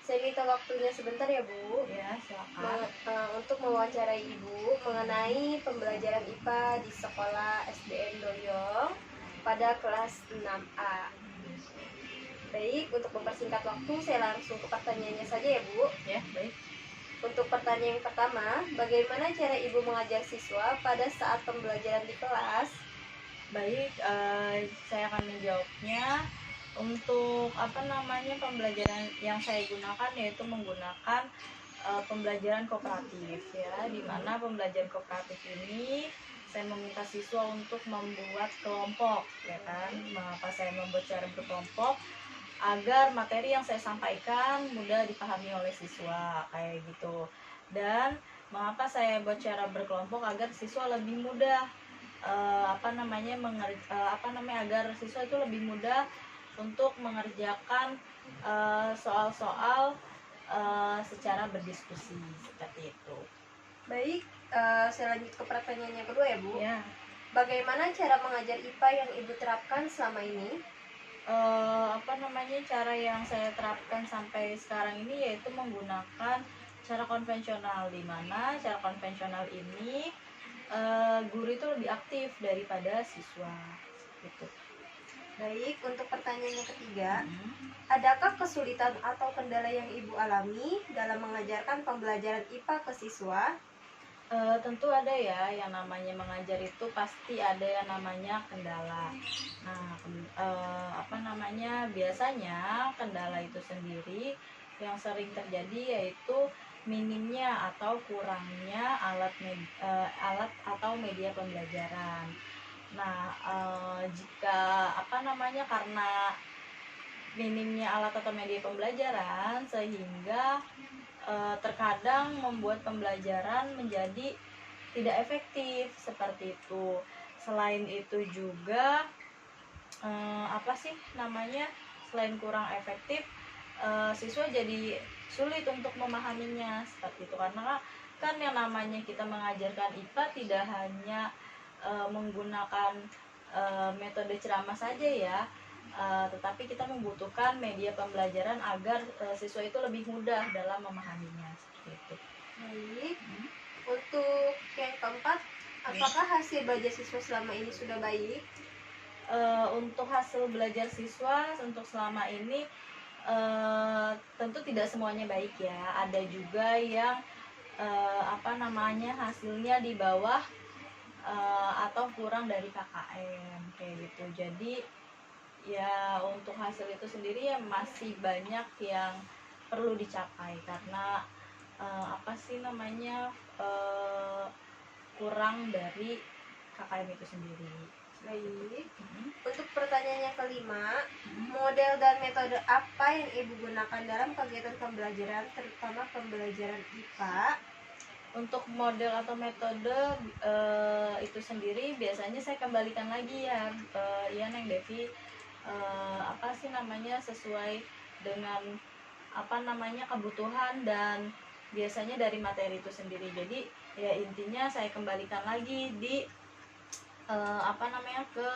Saya minta waktunya sebentar ya Bu, Ya, silakan. untuk mewawancarai Ibu mengenai pembelajaran IPA di sekolah SDN Doyong pada kelas 6A. Baik, untuk mempersingkat waktu, saya langsung ke pertanyaannya saja ya Bu. Ya, baik. Untuk pertanyaan yang pertama, bagaimana cara Ibu mengajar siswa pada saat pembelajaran di kelas? Baik, saya akan menjawabnya. Untuk pembelajaran yang saya gunakan yaitu menggunakan pembelajaran kooperatif ya, di mana pembelajaran kooperatif ini saya meminta siswa untuk membuat kelompok ya kan. Mengapa saya membuat cara berkelompok? Agar materi yang saya sampaikan mudah dipahami oleh siswa kayak gitu. Dan mengapa saya buat cara berkelompok? Agar siswa lebih mudah agar siswa itu lebih mudah untuk mengerjakan soal-soal secara berdiskusi seperti itu. Baik, saya lanjut ke pertanyaan yang kedua ya Bu. Ya. Bagaimana cara mengajar IPA yang Ibu terapkan selama ini? Cara yang saya terapkan sampai sekarang ini yaitu menggunakan cara konvensional, di mana cara konvensional ini guru itu lebih aktif daripada siswa gitu. Baik, untuk pertanyaan yang ketiga, adakah kesulitan atau kendala yang Ibu alami dalam mengajarkan pembelajaran IPA ke siswa? Tentu ada ya, yang namanya mengajar itu pasti ada yang namanya kendala. Nah, biasanya kendala itu sendiri yang sering terjadi yaitu minimnya atau kurangnya alat atau media pembelajaran. Nah, karena minimnya alat atau media pembelajaran sehingga terkadang membuat pembelajaran menjadi tidak efektif seperti itu. Selain itu juga selain kurang efektif, siswa jadi sulit untuk memahaminya seperti itu, karena kan yang namanya kita mengajarkan IPA tidak hanya menggunakan metode ceramah saja ya, tetapi kita membutuhkan media pembelajaran agar siswa itu lebih mudah dalam memahaminya seperti itu. Baik. Untuk yang keempat, apakah hasil belajar siswa selama ini sudah baik? Untuk hasil belajar siswa untuk selama ini tentu tidak semuanya baik ya. Ada juga yang hasilnya di bawah atau kurang dari KKM kayak gitu. Jadi ya untuk hasil itu sendiri ya masih banyak yang perlu dicapai karena kurang dari KKM itu sendiri. Baik. Untuk pertanyaan yang kelima, model dan metode apa yang Ibu gunakan dalam kegiatan pembelajaran, terutama pembelajaran IPA? Untuk model atau metode itu sendiri biasanya saya kembalikan lagi ya, Neng Devi, sesuai dengan kebutuhan dan biasanya dari materi itu sendiri. Jadi ya intinya saya kembalikan lagi di ke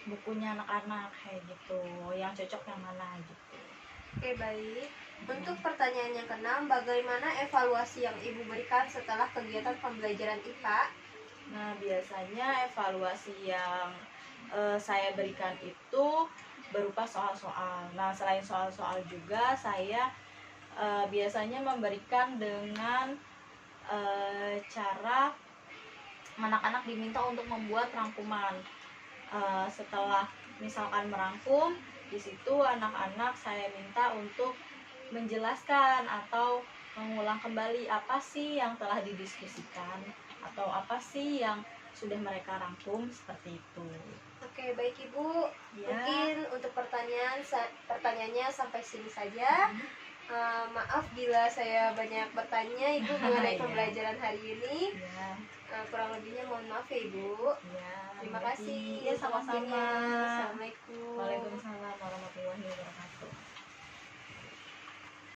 bukunya anak-anak kayak gitu, yang cocok yang mana gitu. Oke, baik. Untuk pertanyaan yang keenam, bagaimana evaluasi yang Ibu berikan setelah kegiatan pembelajaran IPA? Nah, biasanya evaluasi yang saya berikan itu berupa soal-soal. Nah, selain soal-soal juga saya biasanya memberikan dengan cara anak-anak diminta untuk membuat rangkuman. Setelah misalkan merangkum, di situ anak-anak saya minta untuk menjelaskan atau mengulang kembali apa sih yang telah didiskusikan atau apa sih yang sudah mereka rangkum seperti itu. Oke, baik Ibu. Ya. Mungkin untuk pertanyaannya sampai sini saja. Maaf bila saya banyak bertanya Ibu mengenai pembelajaran hari ini. Kurang lebihnya mohon maaf ya Ibu. Terima kasih. Ya, sama-sama. Assalamualaikum. Waalaikumsalam warahmatullahi wabarakatuh.